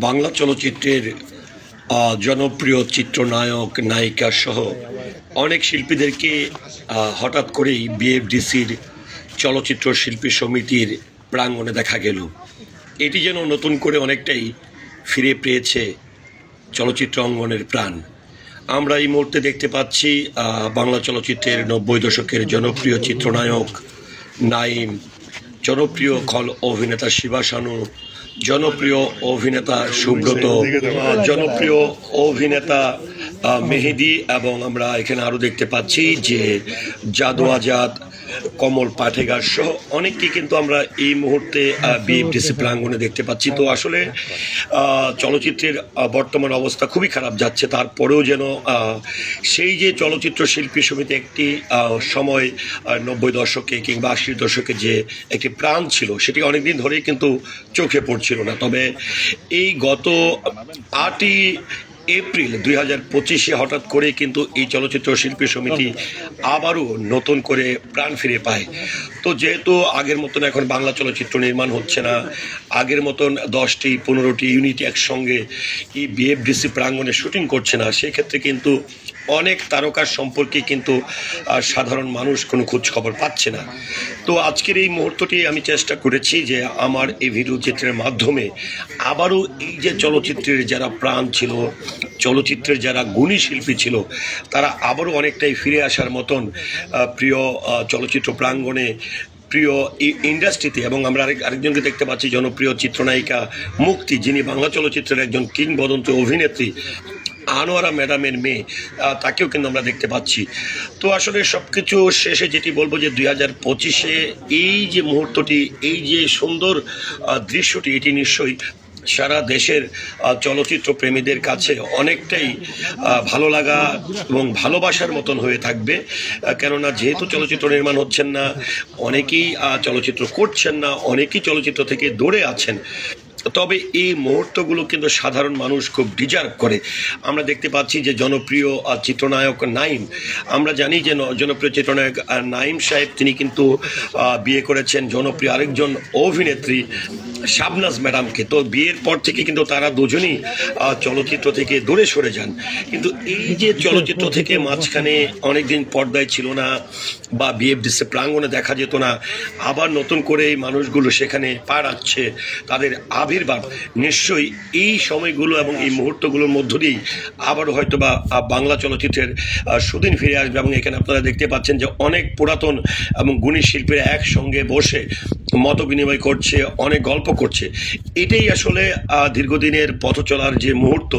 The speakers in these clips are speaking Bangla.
বাংলা চলচ্চিত্রের জনপ্রিয় চিত্রনায়ক নায়িকা সহ অনেক শিল্পীদেরকে হঠাৎ করেই বিএফডিসির চলচ্চিত্র শিল্পী সমিতির প্রাঙ্গণে দেখা গেল। এটি যেন নতুন করে অনেকটাই ফিরে পেয়েছে চলচ্চিত্র অঙ্গনের প্রাণ। আমরা এই মুহূর্তে দেখতে পাচ্ছি বাংলা চলচ্চিত্রের 90 দশকের জনপ্রিয় চিত্রনায়ক নাইম, জনপ্রিয় খল অভিনেতা শিবা শানু, জনপ্রিয় অভিনেতা সুব্রত, জনপ্রিয় অভিনেতা মেহেদি, এবং আমরা এখানে আরও দেখতে পাচ্ছি যে জাদু আজাদ, কমল পাঠেগার সহ অনেককে কিন্তু আমরা এই মুহূর্তে বিএফডিসি প্রাঙ্গণে দেখতে পাচ্ছি। তো আসলে চলচ্চিত্রের বর্তমান অবস্থা খুবই খারাপ যাচ্ছে। তারপরেও যেন সেই যে চলচ্চিত্র শিল্পী সমিতি একটি সময় 90 দশকে কিংবা 80 দশকে যে একটি প্রাণ ছিল, সেটি অনেকদিন ধরেই কিন্তু চোখে পড়ছিল না। তবে এই গত 8ই এপ্রিল 2025 হঠাৎ করে কিন্তু এই চলচ্চিত্র শিল্পী সমিতি আবারও নতুন করে প্রাণ ফিরে পায়। তো যেহেতু আগের মতন এখন বাংলা চলচ্চিত্র নির্মাণ হচ্ছে না, আগের মতন 10টি 15টি ইউনিট একসঙ্গে এই বিএফডিসি প্রাঙ্গণে শুটিং করছে না, সেক্ষেত্রে কিন্তু অনেক তারকার সম্পর্কে কিন্তু সাধারণ মানুষ কোনো খোঁজ খবর পাচ্ছে না। তো আজকের এই মুহূর্তটি আমি চেষ্টা করেছি যে আমার এই ভিডিও চিত্রের মাধ্যমে আবারও এই যে চলচ্চিত্রের যারা প্রাণ ছিল, চলচ্চিত্রের যারা গুণী শিল্পী ছিল, তারা আবারও অনেকটাই ফিরে আসার মতন প্রিয় চলচ্চিত্র প্রাঙ্গণে, প্রিয় ইন্ডাস্ট্রিতে। এবং আমরা আরেকজনকে দেখতে পাচ্ছি, জনপ্রিয় চিত্রনায়িকা মুক্তি, যিনি বাংলা চলচ্চিত্রের একজন কিংবদন্তি অভিনেত্রী, আনোয়ারা ম্যাডামের মেয়ে, তাকেও কিন্তু আমরা দেখতে পাচ্ছি। তো আসলে সব কিছু শেষে যেটি বলবো যে 2025 এই যে মুহূর্তটি, এই যে সুন্দর দৃশ্যটি, এটি নিশ্চয়ই সারা দেশের চলচ্চিত্র প্রেমীদের কাছে অনেকটাই ভালো লাগা এবং ভালোবাসার মতন হয়ে থাকবে। কেননা যেহেতু চলচ্চিত্র নির্মাণ হচ্ছেন না, অনেকেই চলচ্চিত্র করছেন না, অনেকেই চলচ্চিত্র থেকে দূরে আছেন, তবে এই মুহূর্তগুলো কিন্তু সাধারণ মানুষ খুব ডিজার্ভ করে। আমরা দেখতে পাচ্ছি যে জনপ্রিয় চিত্রনায়ক নাইম, আমরা জানি যে জনপ্রিয় চিত্রনায়ক নাইম সাহেব, তিনি কিন্তু বিয়ে করেছেন জনপ্রিয় আরেকজন অভিনেত্রী শাবনাজ ম্যাডামকে। তো বিয়ের পর থেকে কিন্তু তারা দুজনই চলচ্চিত্র থেকে দূরে সরে যান। কিন্তু এই যে চলচ্চিত্র থেকে মাঝখানে অনেকদিন পর্দায় ছিল না বা বিএফডিসি প্রাঙ্গণে দেখা যেত না, আবার নতুন করে এই মানুষগুলো সেখানে পা রাখছে, তাদের আবির্ভাব নিশ্চয়ই এই সময়গুলো এবং এই মুহূর্তগুলোর মধ্য দিয়েই আবারও হয়তো বা বাংলা চলচ্চিত্রের সুদিন ফিরে আসবে। এবং এখানে আপনারা দেখতে পাচ্ছেন যে অনেক পুরাতন এবং গুণী শিল্পীরা একসঙ্গে বসে মত বিনিময় করছে, অনেক গল্প করছে। এটাই আসলে দীর্ঘদিনের পথ চলার যে মুহূর্ত।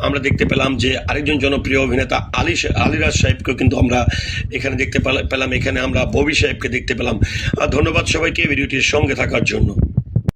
আমরা দেখতে পেলাম যে আরেকজন জনপ্রিয় অভিনেতা আলিরাজ সাহেবকেও কিন্তু আমরা এখানে দেখতে পেলাম, এখানে আমরা ববি সাহেবকে দেখতে পেলাম। ধন্যবাদ সবাইকে ভিডিওটির সঙ্গে থাকার জন্য।